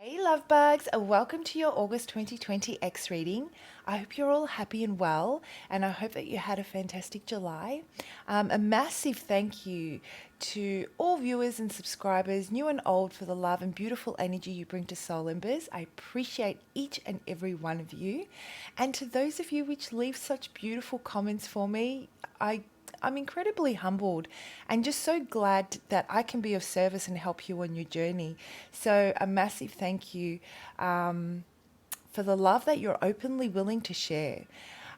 Hey love bugs, welcome to your August 2020 X reading. I hope you're all happy and well, and I hope that you had a fantastic July. A massive thank you to all viewers and subscribers, new and old, for the love and beautiful energy you bring to Soul Embers. I appreciate each and every one of you. And to those of you which leave such beautiful comments for me, I'm incredibly humbled and just so glad that I can be of service and help you on your journey. So, a massive thank you for the love that you're openly willing to share.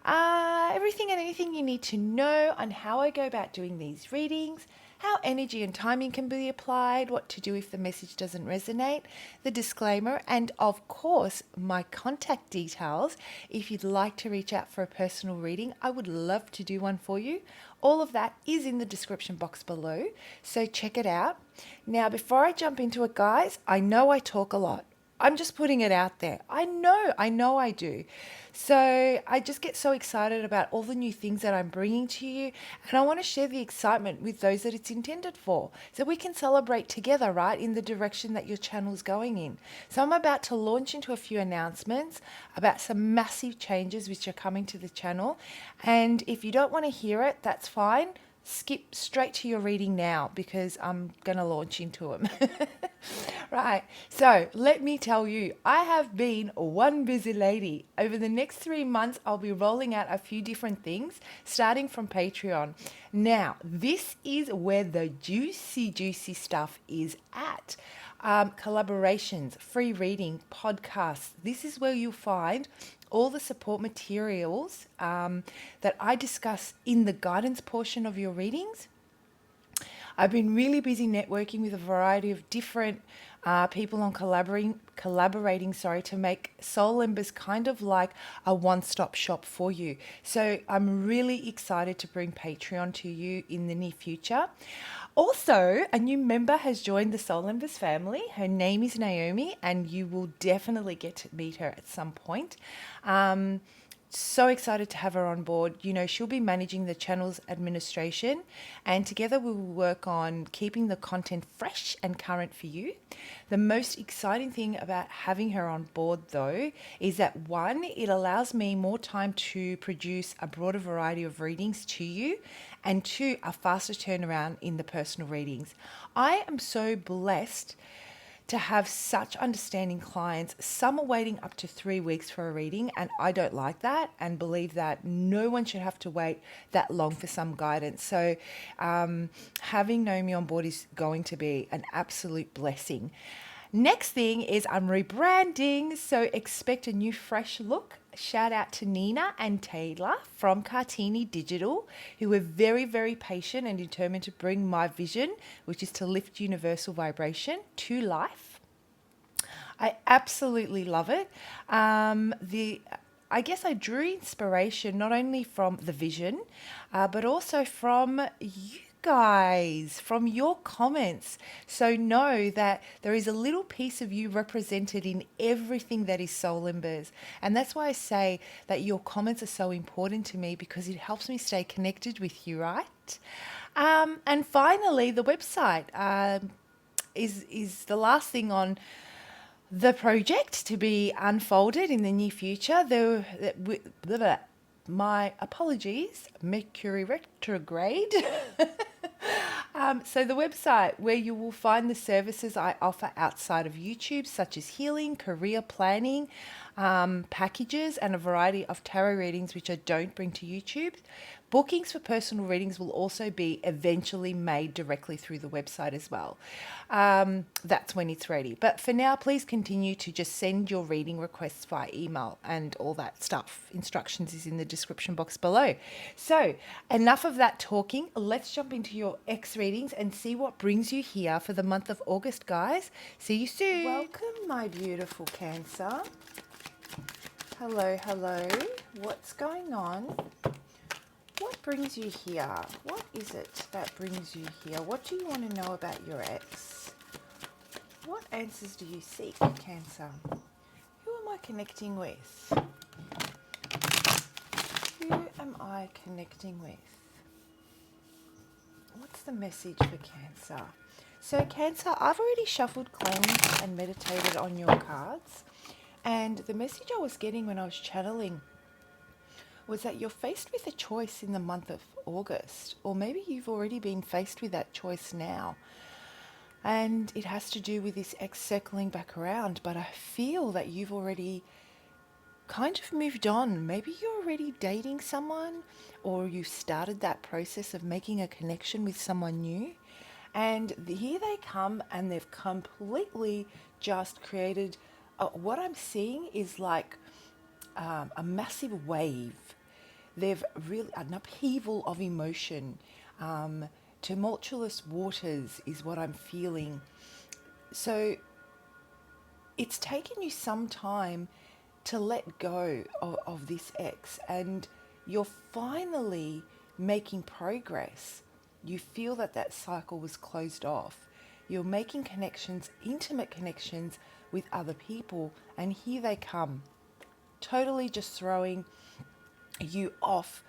Everything and anything you need to know on how I go about doing these readings, how energy and timing can be applied, what to do if the message doesn't resonate, the disclaimer, and of course, my contact details. If you'd like to reach out for a personal reading, I would love to do one for you. All of that is in the description box below, so check it out. Now, before I jump into it, guys, I know I talk a lot. I'm just putting it out there. I know I do. So I just get so excited about all the new things that I'm bringing to you, and I want to share the excitement with those that it's intended for, so we can celebrate together, right, in the direction that your channel is going in. So I'm about to launch into a few announcements about some massive changes which are coming to the channel, and if you don't want to hear it, that's fine. Skip straight to your reading now because I'm going to launch into them. Right, so let me tell you, I have been one busy lady. Over the next 3 months, I'll be rolling out a few different things, starting from Patreon. Now, this is where the juicy stuff is at. Collaborations, free reading, podcasts. This is where you'll find all the support materials that I discuss in the guidance portion of your readings. I've been really busy networking with a variety of different people on collaborating to make Soul Embers kind of like a one-stop shop for you. So I'm really excited to bring Patreon to you in the near future. Also, a new member has joined the Soul Embers family. Her name is Naomi, and you will definitely get to meet her at some point. So excited to have her on board. You know, she'll be managing the channel's administration, and together we will work on keeping the content fresh and current for you. The most exciting thing about having her on board, though, is that one, it allows me more time to produce a broader variety of readings to you, and two, a faster turnaround in the personal readings. I am so blessed to have such understanding clients. Some are waiting up to 3 weeks for a reading, and I don't like that and believe that no one should have to wait that long for some guidance. So having Naomi on board is going to be an absolute blessing. Next thing is I'm rebranding, so expect a new fresh look. Shout out to Nina and Taylor from Cartini Digital, who were very patient and determined to bring my vision, which is to lift universal vibration, to life. I absolutely love it. I guess I drew inspiration not only from the vision, but also from you guys, from your comments. So know that there is a little piece of you represented in everything that is Soul Embers. And that's why I say that your comments are so important to me, because it helps me stay connected with you, right? And finally, the website is the last thing on the project to be unfolded in the near future. My apologies, Mercury retrograde. So the website where you will find the services I offer outside of YouTube, such as healing, career planning, packages, and a variety of tarot readings which I don't bring to YouTube. Bookings for personal readings will also be eventually made directly through the website as well. That's when it's ready. But for now, please continue to just send your reading requests via email and all that stuff. Instructions is in the description box below. So enough of that talking. Let's jump into your X readings and see what brings you here for the month of August, guys. See you soon. Welcome, my beautiful Cancer. Hello. What's going on? What brings you here? What is it that brings you here? What do you want to know about your ex? What answers do you seek, Cancer? Who am I connecting with? Who am I connecting with? What's the message for Cancer? So Cancer, I've already shuffled, cleansed and meditated on your cards. And the message I was getting when I was channeling was that you're faced with a choice in the month of August, or maybe you've already been faced with that choice now. And it has to do with this ex circling back around, but I feel that you've already kind of moved on. Maybe you're already dating someone, or you started that process of making a connection with someone new. And here they come, and they've completely just created what I'm seeing is like a massive wave. They've really an upheaval of emotion. Tumultuous waters is what I'm feeling. So it's taken you some time to let go of this ex, and you're finally making progress. You feel that that cycle was closed off. You're making connections, intimate connections with other people, and here they come, totally just throwing you off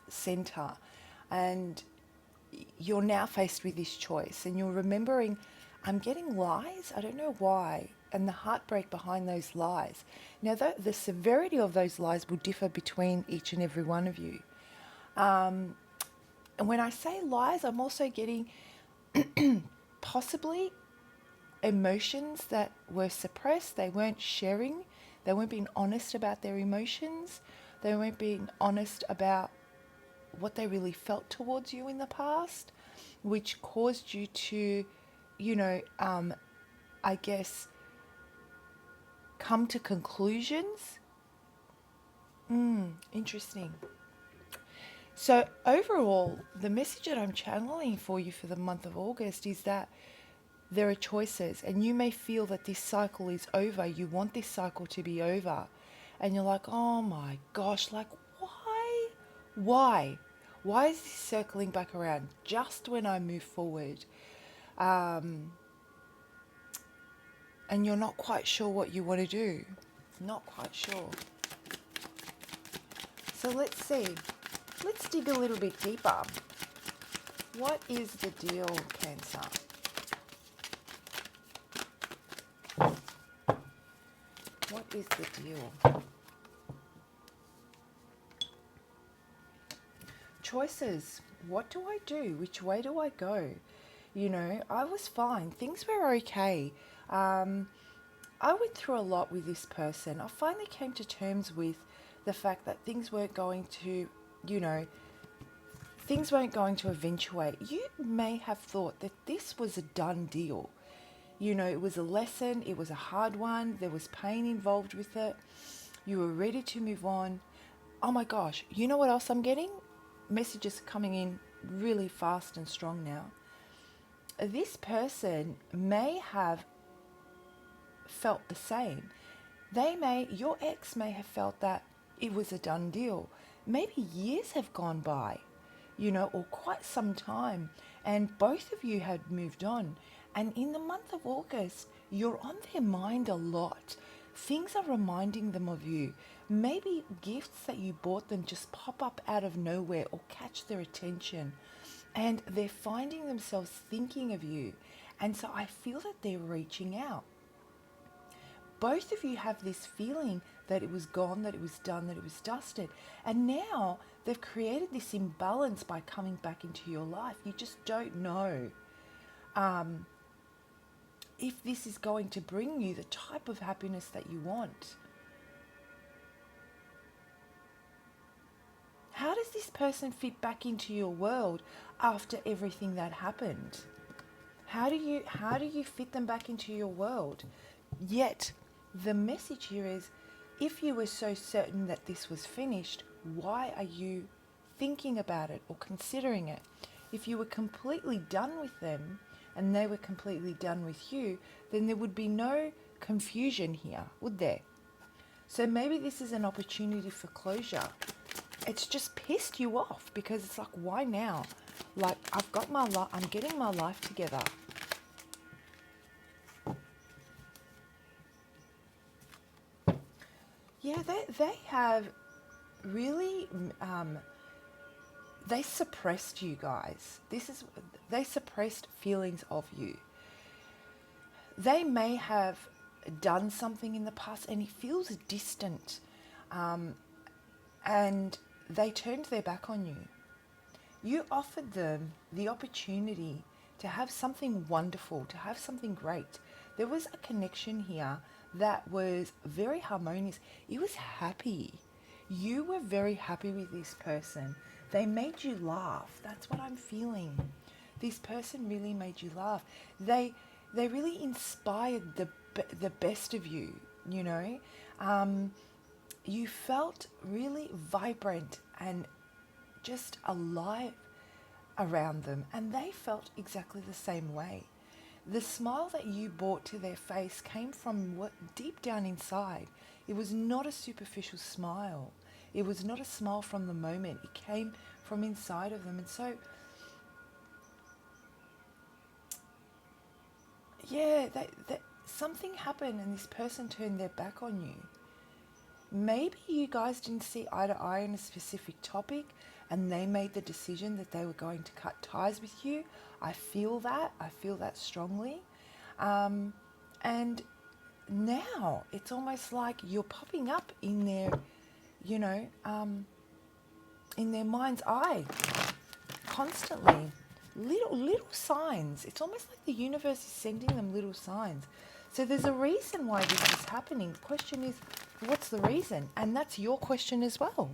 center. And you're now faced with this choice, and you're remembering, I'm getting lies, I don't know why, and the heartbreak behind those lies. Now, the severity of those lies will differ between each and every one of you. And when I say lies, I'm also getting possibly emotions that were suppressed. They weren't sharing, they weren't being honest about their emotions, they weren't being honest about what they really felt towards you in the past, which caused you to, I guess, come to conclusions. Interesting. So overall, the message that I'm channeling for you for the month of August is that there are choices, and you may feel that this cycle is over. You want this cycle to be over, and you're like, oh my gosh, like why? Why? Why is this circling back around just when I move forward? And you're not quite sure what you want to do. Not quite sure. So let's see. Let's dig a little bit deeper. What is the deal, Cancer? What is the deal? Choices. What do I do? Which way do I go? I was fine. Things were okay. I went through a lot with this person. I finally came to terms with the fact that things weren't going to, things weren't going to eventuate. You may have thought that this was a done deal. It was a lesson, it was a hard one, there was pain involved with it. You were ready to move on. Oh my gosh, you know what else I'm getting? Messages coming in really fast and strong now. This person may have felt the same. Your ex may have felt that it was a done deal. Maybe years have gone by, or quite some time, and both of you had moved on. And in the month of August, you're on their mind a lot. Things are reminding them of you. Maybe gifts that you bought them just pop up out of nowhere or catch their attention. And they're finding themselves thinking of you. And so I feel that they're reaching out. Both of you have this feeling that it was gone, that it was done, that it was dusted. And now they've created this imbalance by coming back into your life. You just don't know if this is going to bring you the type of happiness that you want. How does this person fit back into your world after everything that happened? How do you fit them back into your world? Yet the message here is, if you were so certain that this was finished, why are you thinking about it or considering it? If you were completely done with them and they were completely done with you, then there would be no confusion here, would there? So maybe this is an opportunity for closure. It's just pissed you off because it's like, why now? Like, I'm getting my life together. Yeah, they have really, they suppressed you guys. They suppressed feelings of you. They may have done something in the past and it feels distant, and they turned their back on you. You offered them the opportunity to have something wonderful, to have something great. There was a connection here that was very harmonious. It was happy. You were very happy with this person. They made you laugh. That's what I'm feeling. This person really made you laugh. They really inspired the best of you, you know. You felt really vibrant and just alive around them, and they felt exactly the same way. The smile that you brought to their face came from what deep down inside. It was not a superficial smile. It was not a smile from the moment. It came from inside of them. And so, yeah, something happened and this person turned their back on you. Maybe you guys didn't see eye to eye on a specific topic and they made the decision that they were going to cut ties with you. I feel that. I feel that strongly. And now it's almost like you're popping up in their, you know, in their mind's eye constantly. Little signs. It's almost like the universe is sending them little signs. So there's a reason why this is happening. The question is, what's the reason? And that's your question as well.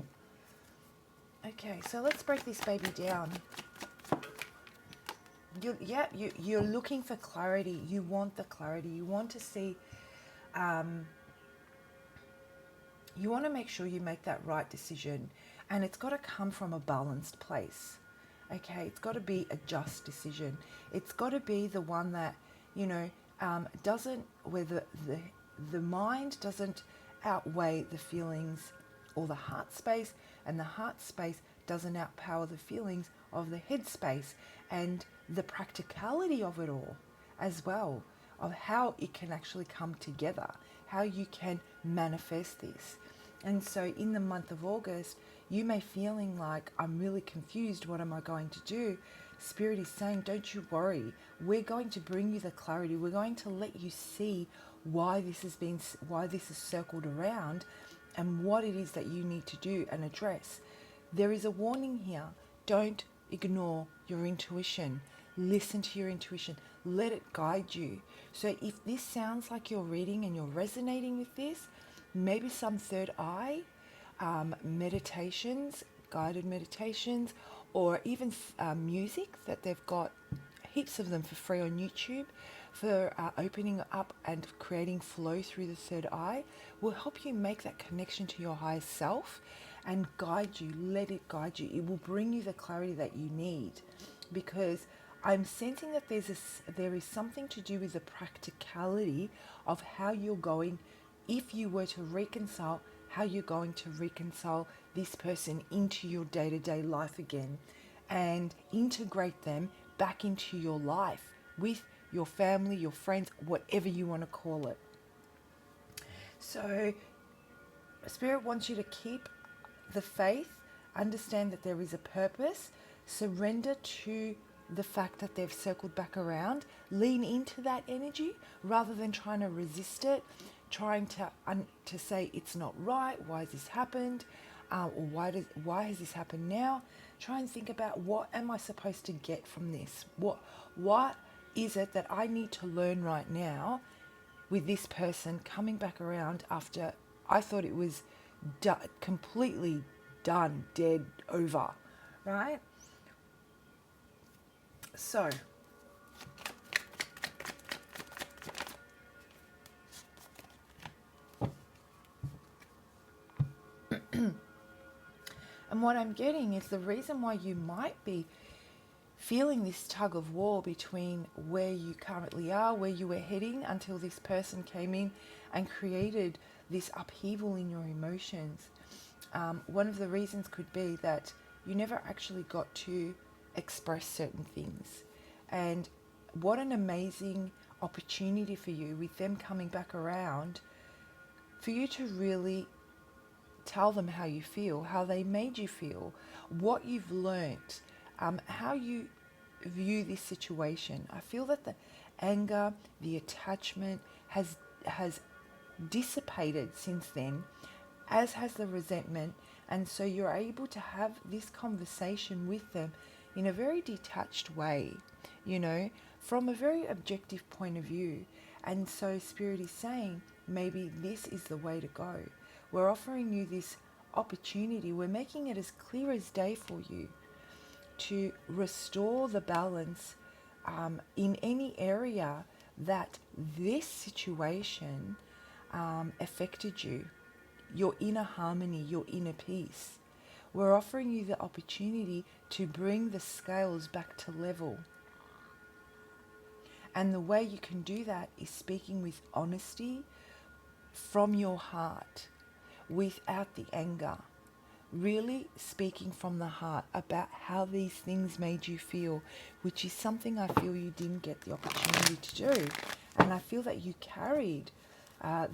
Okay, so let's break this baby down. You're looking for clarity. You want the clarity. You want to see, you want to make sure you make that right decision. And it's got to come from a balanced place. Okay, it's got to be a just decision. It's got to be the one that, you know, doesn't, where the mind doesn't outweigh the feelings or the heart space, and the heart space doesn't outpower the feelings of the head space, and the practicality of it all as well, of how it can actually come together, how you can manifest this. And so in the month of August, you may feeling like, I'm really confused, what am I going to do? Spirit is saying, don't you worry. We're going to bring you the clarity. We're going to let you see why this is circled around and what it is that you need to do and address. There is a warning here. Don't ignore your intuition. Listen to your intuition. Let it guide you. So if this sounds like you're reading and you're resonating with this, maybe some third eye meditations, guided meditations, or even music that they've got heaps of them for free on YouTube for opening up and creating flow through the third eye will help you make that connection to your higher self and guide you. Let it guide you. It will bring you the clarity that you need, because I'm sensing that there is something to do with the practicality of how you're going, if you were to reconcile, how you're going to reconcile this person into your day-to-day life again and integrate them back into your life with your family, your friends, whatever you want to call it. So Spirit wants you to keep the faith, understand that there is a purpose, surrender to the fact that they've circled back around, lean into that energy rather than trying to resist it, trying to say it's not right, why has this happened, or why has this happened now. Try and think about, what am I supposed to get from this? What is it that I need to learn right now with this person coming back around after I thought it was completely done, dead, over, right? So and what I'm getting is the reason why you might be feeling this tug of war between where you currently are, where you were heading until this person came in and created this upheaval in your emotions. One of the reasons could be that you never actually got to express certain things. And what an amazing opportunity for you with them coming back around, for you to really tell them how you feel, how they made you feel, what you've learnt, how you view this situation. I feel that the anger, the attachment has dissipated since then, as has the resentment, and so you're able to have this conversation with them in a very detached way, you know, from a very objective point of view. And so Spirit is saying, maybe this is the way to go. We're offering you this opportunity. We're making it as clear as day for you to restore the balance in any area that this situation affected you, your inner harmony, your inner peace. We're offering you the opportunity to bring the scales back to level. And the way you can do that is speaking with honesty from your heart, without the anger. Really speaking from the heart about how these things made you feel, which is something I feel you didn't get the opportunity to do. And I feel that you carried,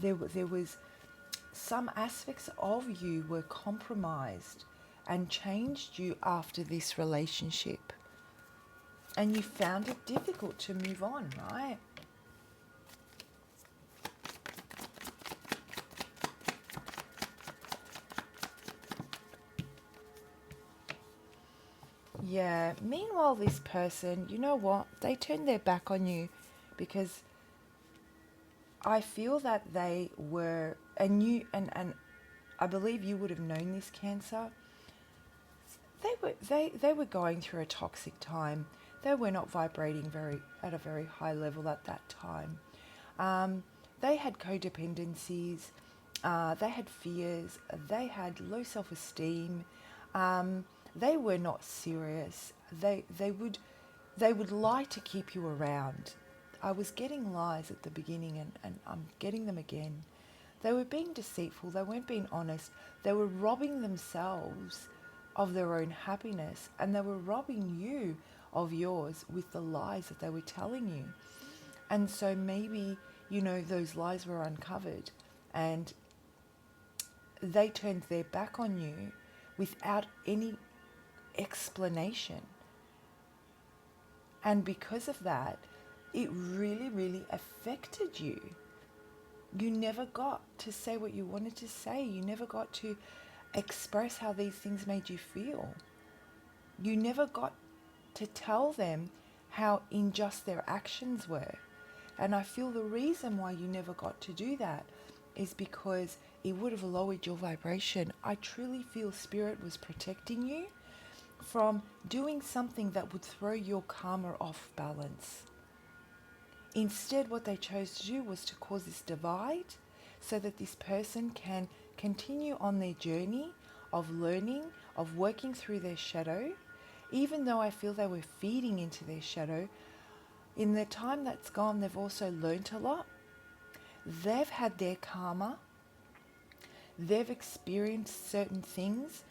there was some aspects of you were compromised and changed you after this relationship. And you found it difficult to move on, right? Yeah, meanwhile, this person, you know what? They turned their back on you because I feel that they were, and I believe you would have known this, Cancer. They were going through a toxic time. They were not vibrating at a very high level at that time. They had codependencies. They had fears. They had low self-esteem. They were not serious. They would lie to keep you around. I was getting lies at the beginning, and I'm getting them again. They were being deceitful. They weren't being honest. They were robbing themselves of their own happiness, and they were robbing you of yours with the lies that they were telling you. And so maybe, you know, those lies were uncovered and they turned their back on you without any explanation. And because of that, it really, really affected you. You never got to say what you wanted to say. You never got to express how these things made you feel. You never got to tell them how unjust their actions were. And I feel the reason why you never got to do that is because it would have lowered your vibration. I truly feel Spirit was protecting you from doing something that would throw your karma off balance. Instead, what they chose to do was to cause this divide so that this person can continue on their journey of learning, of working through their shadow. Even though I feel they were feeding into their shadow, in the time that's gone, they've also learnt a lot. They've had their karma. They've experienced certain things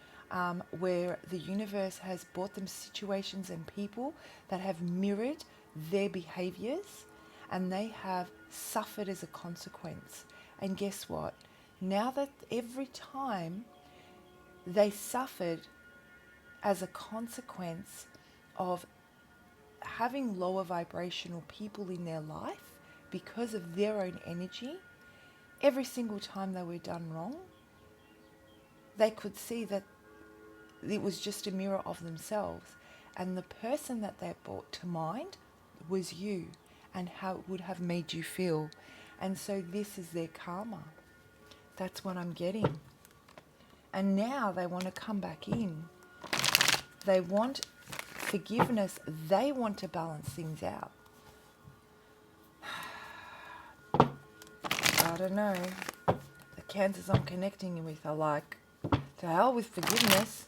where the universe has brought them situations and people that have mirrored their behaviors, and they have suffered as a consequence. And guess what? Now that every time they suffered as a consequence of having lower vibrational people in their life because of their own energy, every single time they were done wrong, they could see that it was just a mirror of themselves. And the person that they brought to mind was you and how it would have made you feel. And so this is their karma. That's what I'm getting. And now they want to come back in. They want forgiveness. They want to balance things out. I don't know. The Cancers I'm connecting with are like, to hell with forgiveness.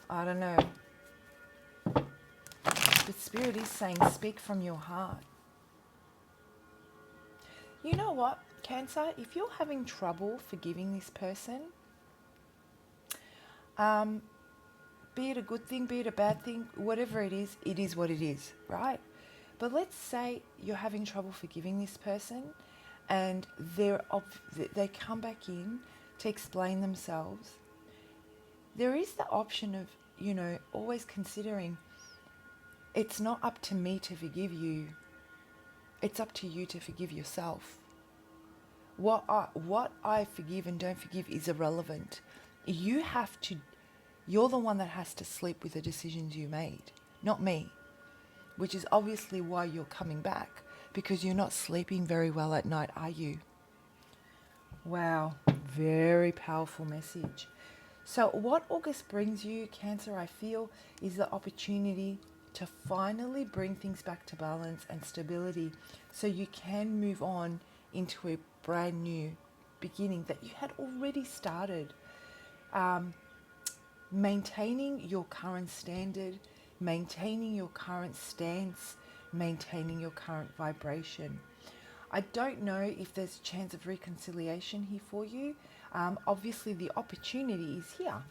I don't know. But Spirit is saying, speak from your heart. You know what, Cancer? If you're having trouble forgiving this person, be it a good thing, be it a bad thing, whatever it is what it is, right? But let's say you're having trouble forgiving this person and they come back in, to explain themselves, there is the option of, always considering it's not up to me to forgive you. It's up to you to forgive yourself. What I forgive and don't forgive is irrelevant. You're the one that has to sleep with the decisions you made, not me, which is obviously why you're coming back, because you're not sleeping very well at night, are you? Wow, very powerful message. So what August brings you, Cancer, I feel, is the opportunity to finally bring things back to balance and stability so you can move on into a brand new beginning that you had already started. Maintaining your current standard, maintaining your current stance, maintaining your current vibration. I don't know if there's a chance of reconciliation here for you. Obviously, the opportunity is here.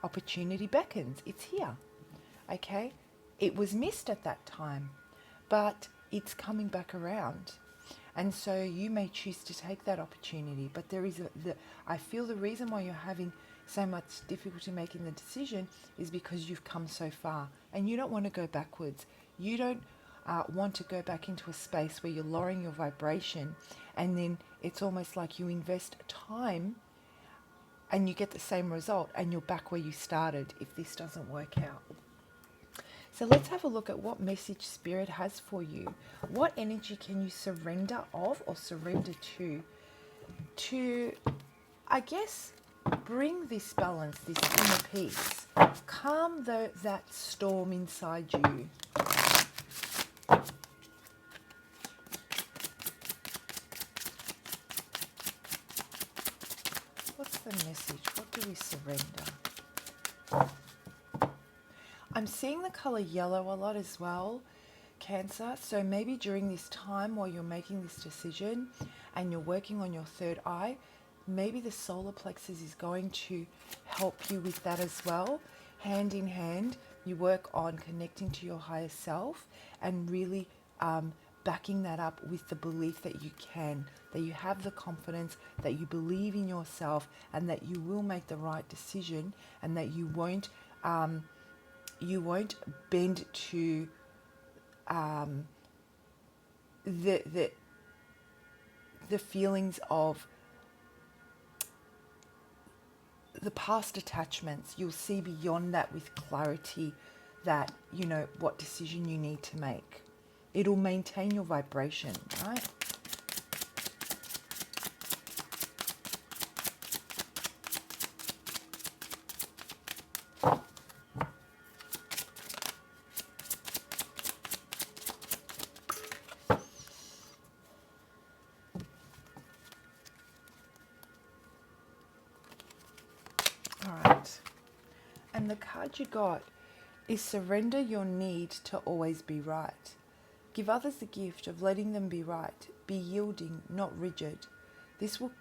Opportunity beckons. It's here. Okay? It was missed at that time, but it's coming back around. And so you may choose to take that opportunity. But I feel the reason why you're having so much difficulty making the decision is because you've come so far and you don't want to go backwards. You don't want to go back into a space where you're lowering your vibration, and then it's almost like you invest time and you get the same result and you're back where you started if this doesn't work out. So let's have a look at what message Spirit has for you. What energy can you surrender of or surrender to, I guess, bring this balance, this inner peace, calm that storm inside you. What's the message? What do we surrender? I'm seeing the color yellow a lot as well, Cancer. So maybe during this time while you're making this decision and you're working on your third eye, maybe the solar plexus is going to help you with that as well. Hand in hand, you work on connecting to your higher self and really backing that up with the belief that you can, that you have the confidence, that you believe in yourself, and that you will make the right decision, and that you won't bend to the feelings of the past attachments. You'll see beyond that with clarity that you know what decision you need to make. It'll maintain your vibration, right? And the card you got is surrender your need to always be right. Give others the gift of letting them be right. Be yielding, not rigid. This will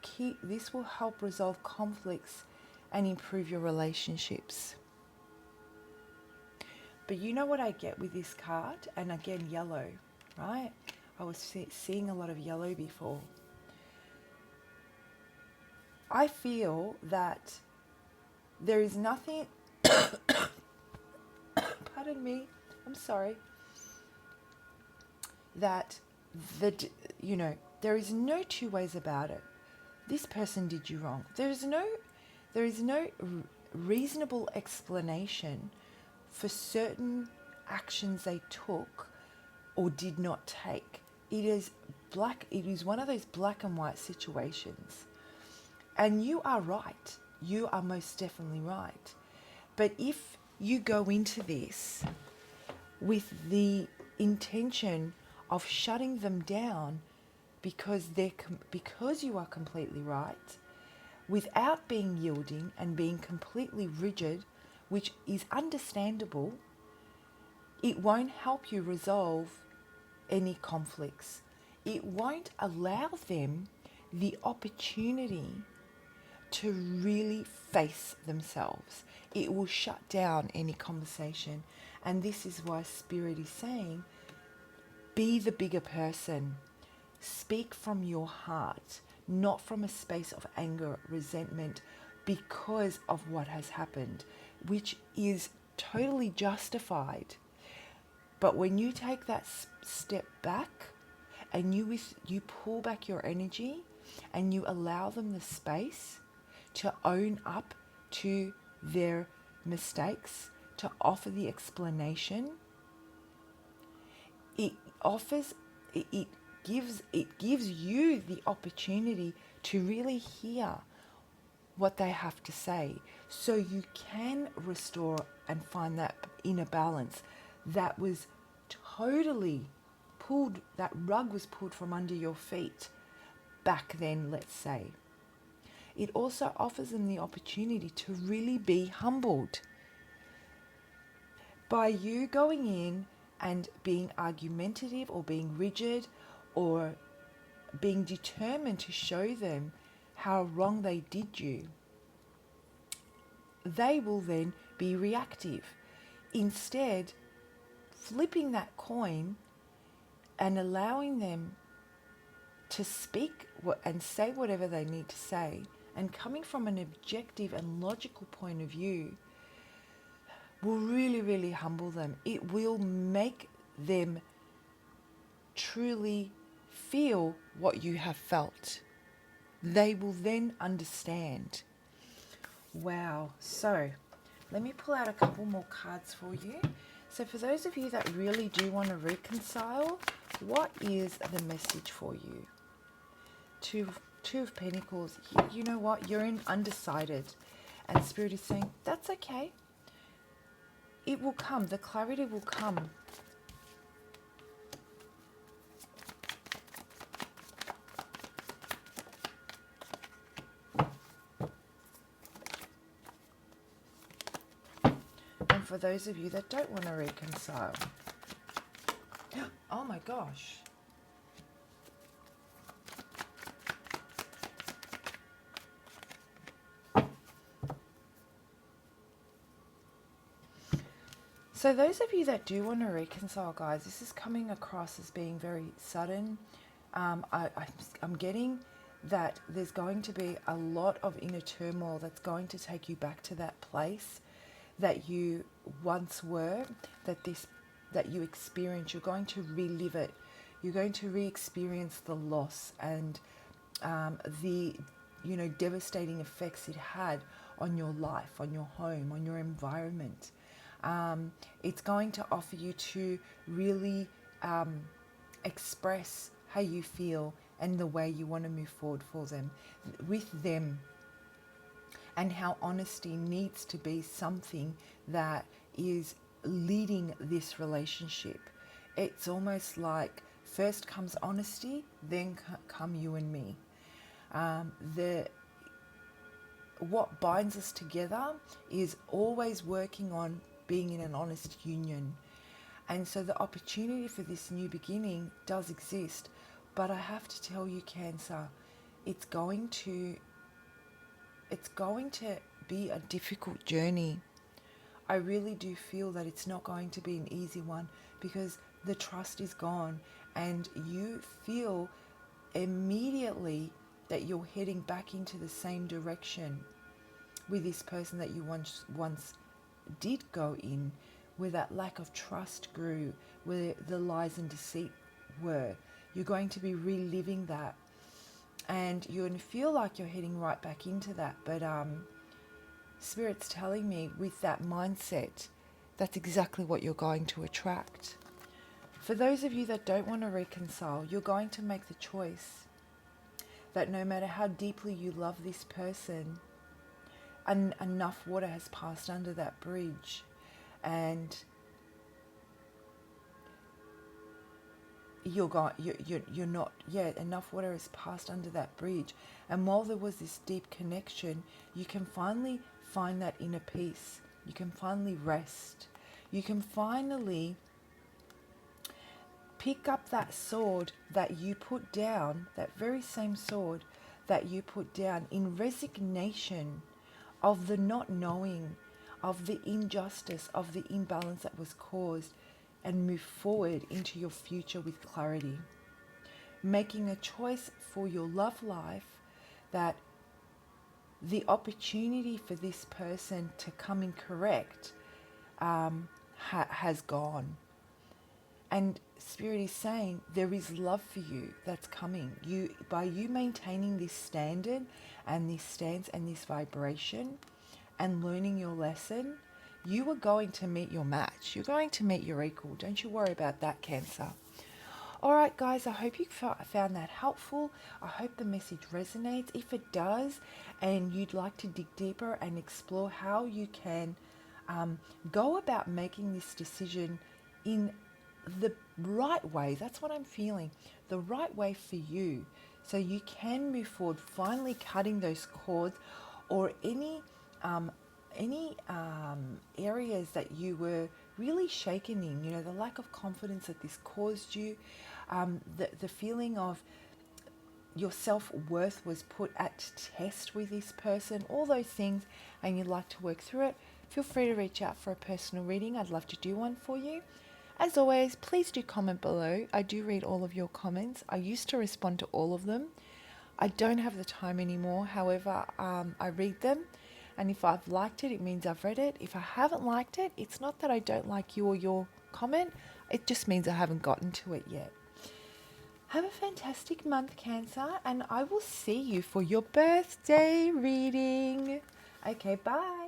help resolve conflicts and improve your relationships. But you know what I get with this card? And again, yellow, right? I was seeing a lot of yellow before. I feel that there is nothing pardon me, I'm sorry, that there is no two ways about it. This person did you wrong. There is no reasonable explanation for certain actions they took or did not take. It is one of those black and white situations. And you are right. You are most definitely right. But if you go into this with the intention of shutting them down because you are completely right, without being yielding and being completely rigid, which is understandable, it won't help you resolve any conflicts. It won't allow them the opportunity to really face themselves. It will shut down any conversation. And this is why Spirit is saying, be the bigger person. Speak from your heart. not from a space of anger, resentment, because of what has happened, which is totally justified. But when you take that step back and you pull back your energy and you allow them the space to own up to their mistakes, to offer the explanation, it offers it gives you the opportunity to really hear what they have to say, so you can restore and find that inner balance that was totally pulled, that rug was pulled from under your feet back then, let's say. It also offers them the opportunity to really be humbled. By you going in and being argumentative or being rigid or being determined to show them how wrong they did you, they will then be reactive. Instead, flipping that coin and allowing them to speak and say whatever they need to say, and coming from an objective and logical point of view, will really, really humble them. It will make them truly feel what you have felt. They will then understand. Wow. So let me pull out a couple more cards for you. So for those of you that really do want to reconcile, what is the message for you? Two of Pentacles. You know what? You're undecided. And Spirit is saying, that's okay. It will come. The clarity will come. And for those of you that don't want to reconcile, oh my gosh. So those of you that do want to reconcile, guys, this is coming across as being very sudden. I'm getting that there's going to be a lot of inner turmoil that's going to take you back to that place that you once were, that you experienced. You're going to relive it. You're going to re-experience the loss and the devastating effects it had on your life, on your home, on your environment. It's going to offer you to really express how you feel and the way you want to move forward with them, and how honesty needs to be something that is leading this relationship. It's almost like first comes honesty, then come you and me. What binds us together is always working on being in an honest union. And so the opportunity for this new beginning does exist. But I have to tell you, Cancer, it's going to be a difficult journey. I really do feel that it's not going to be an easy one, because the trust is gone and you feel immediately that you're heading back into the same direction with this person that you once did go in, where that lack of trust grew, where the lies and deceit were. You're going to be reliving that, and you're going to feel like you're heading right back into that. But Spirit's telling me, with that mindset, that's exactly what you're going to attract. For those of you that don't want to reconcile, you're going to make the choice that no matter how deeply you love this person, enough water has passed under that bridge, and enough water has passed under that bridge. And while there was this deep connection, you can finally find that inner peace. You can finally rest. You can finally pick up that sword that you put down, that very same sword that you put down in resignation of the not knowing, of the injustice, of the imbalance that was caused, and move forward into your future with clarity. Making a choice for your love life that the opportunity for this person to come in correct has gone. And Spirit is saying there is love for you that's coming. By you maintaining this standard and this stance and this vibration and learning your lesson, you are going to meet your match. You're going to meet your equal. Don't you worry about that, Cancer. All right, guys, I hope you found that helpful. I hope the message resonates. If it does, and you'd like to dig deeper and explore how you can go about making this decision in the right way, that's what I'm feeling, the right way for you, so you can move forward, finally cutting those cords or any areas that you were really shaken in, the lack of confidence that this caused you, the feeling of your self-worth was put at test with this person, all those things, and you'd like to work through it. Feel free to reach out for a personal reading. I'd love to do one for you. As always, please do comment below. I do read all of your comments. I used to respond to all of them. I don't have the time anymore. However, I read them. And if I've liked it, it means I've read it. If I haven't liked it, it's not that I don't like you or your comment. It just means I haven't gotten to it yet. Have a fantastic month, Cancer, and I will see you for your birthday reading. Okay, bye.